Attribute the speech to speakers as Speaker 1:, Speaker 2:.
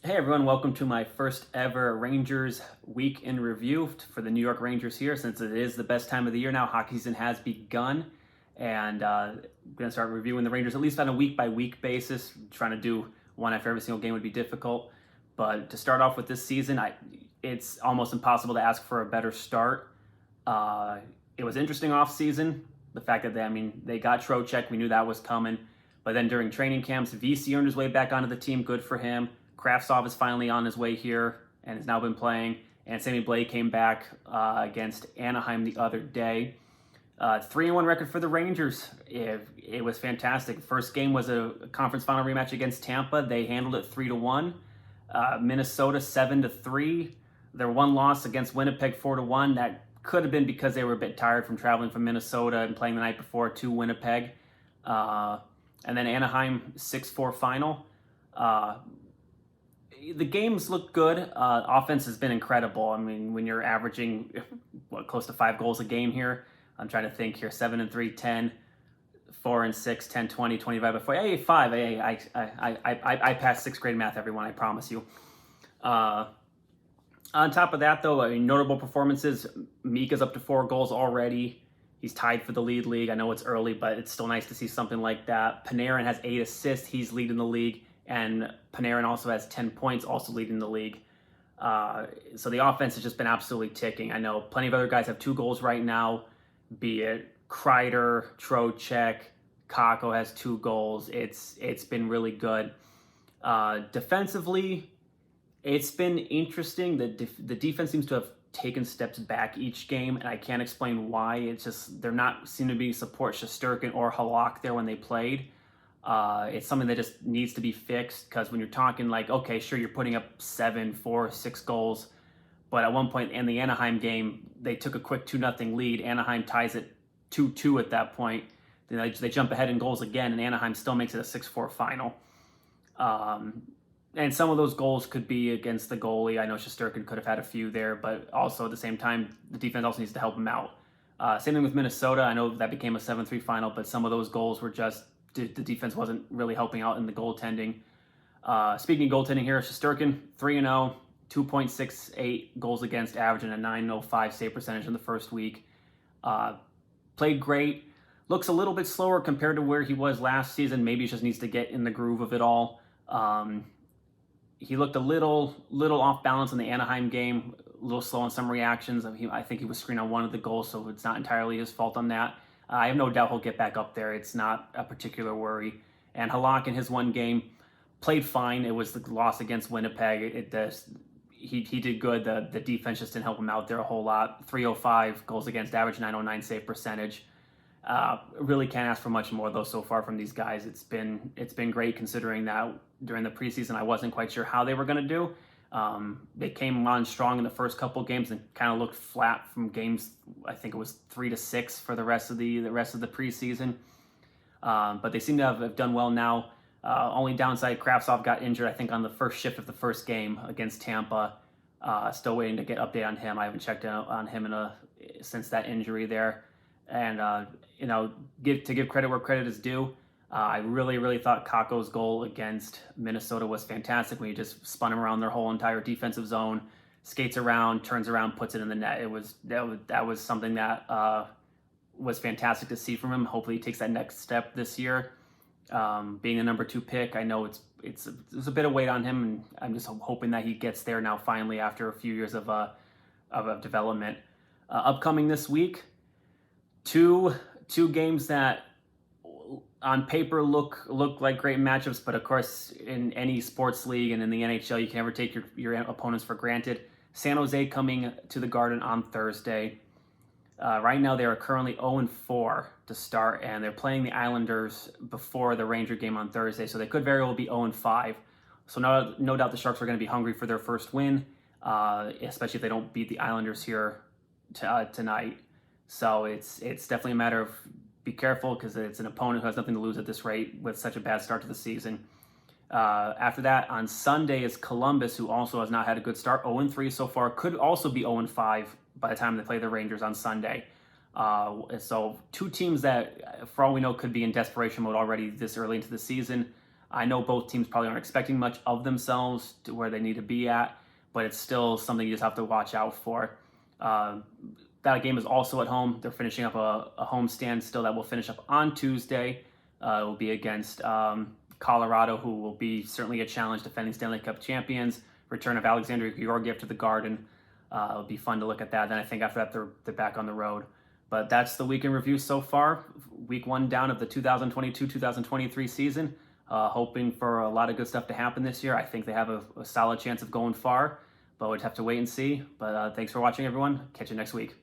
Speaker 1: Hey everyone, welcome to my first ever Rangers week in review for the New York Rangers here. Since it is the best time of the year now, hockey season has begun, and I'm going to start reviewing the Rangers at least on a week by week basis. Trying to do one after every single game would be difficult, but to start off with this season, it's almost impossible to ask for a better start. It was interesting off season. The fact that they got Trocheck, we knew that was coming, but then during training camps, VC earned his way back onto the team. Good for him. Kravtsov is finally on his way here and has now been playing. And Sammy Blais came back against Anaheim the other day. 3-1 record for the Rangers. It was fantastic. First game was a conference final rematch against Tampa. They handled it 3-1. Minnesota 7-3. Their one loss against Winnipeg 4-1. That could have been because they were a bit tired from traveling from Minnesota and playing the night before to Winnipeg. And then Anaheim 6-4 final. The games look good. Offense has been incredible. I mean, when you're averaging close to 5 goals a game here, I'm trying to think here: 7-3, 10, 4-6, 10, 20, 25, but 4. Hey, 5. Hey, I passed 6th grade math, everyone. I promise you. On top of that, though, notable performances. Mika's up to 4 goals already. He's tied for the league. I know it's early, but it's still nice to see something like that. Panarin has 8 assists. He's leading the league. And Panarin also has 10 points, also leading the league. So the offense has just been absolutely ticking. I know plenty of other guys have 2 goals right now, be it Kreider, Trocheck, Kakko has 2 goals. It's been really good. Defensively, it's been interesting. The defense seems to have taken steps back each game, and I can't explain why. It's just they're not seem to be support Shesterkin or Halak there when they played. It's something that just needs to be fixed, because when you're talking like, okay, sure, you're putting up 7, 4, 6 goals, but at one point in the Anaheim game, they took a quick 2-0 lead. Anaheim ties it 2-2 at that point. Then they jump ahead in goals again, and Anaheim still makes it a 6-4 final. And some of those goals could be against the goalie. I know Shesterkin could have had a few there, but also at the same time, the defense also needs to help him out. Same thing with Minnesota. I know that became a 7-3 final, but some of those goals were just the defense wasn't really helping out in the goaltending. Speaking of goaltending here, Shesterkin 3-0, 2.68 goals against average and a 905 save percentage in the first week. Played great. Looks a little bit slower compared to where he was last season. Maybe he just needs to get in the groove of it all. He looked a little off balance in the Anaheim game, a little slow on some reactions. I think he was screened on one of the goals, so it's not entirely his fault on that. I have no doubt he'll get back up there. It's not a particular worry. And Halak in his one game played fine. It was the loss against Winnipeg. He did good. The defense just didn't help him out there a whole lot. 305 goals against average, 909 save percentage. Really can't ask for much more though so far from these guys. It's been great, considering that during the preseason I wasn't quite sure how they were going to do. They came on strong in the first couple games and kind of looked flat from games. I think it was 3-6 for the rest of the preseason. But they seem to have done well now. Only downside, Kravtsov got injured, I think, on the first shift of the first game against Tampa. Still waiting to get update on him. I haven't checked on him since that injury there. And give credit where credit is due. I really thought Kakko's goal against Minnesota was fantastic when he just spun him around their whole entire defensive zone, skates around, turns around, puts it in the net. That was something that was fantastic to see from him. Hopefully he takes that next step this year. Being a number 2 pick, I know it's a bit of weight on him, and I'm just hoping that he gets there now finally after a few years of development. Upcoming this week, two games that on paper look like great matchups, but of course in any sports league and in the NHL you can never take your opponents for granted. San Jose coming to the Garden on Thursday. Right now they are currently 0-4 to start, and they're playing the Islanders before the Ranger game on Thursday, so they could very well be 0-5. So no doubt the Sharks are going to be hungry for their first win, especially if they don't beat the Islanders here tonight. So it's definitely a matter of be careful, because it's an opponent who has nothing to lose at this rate with such a bad start to the season. After that, on Sunday is Columbus, who also has not had a good start, 0-3 so far. Could also be 0-5 by the time they play the Rangers on Sunday. So 2 teams that, for all we know, could be in desperation mode already this early into the season. I know both teams probably aren't expecting much of themselves to where they need to be at, but it's still something you just have to watch out for. Uh, that game is also at home. They're finishing up a homestand still that will finish up on Tuesday. It will be against Colorado, who will be certainly a challenge, defending Stanley Cup champions. Return of Alexander Georgiev to the Garden. It'll be fun to look at that. Then I think after that, they're back on the road. But that's the weekend review so far. Week 1 down of the 2022-2023 season. Hoping for a lot of good stuff to happen this year. I think they have a solid chance of going far, but we'd have to wait and see. But thanks for watching, everyone. Catch you next week.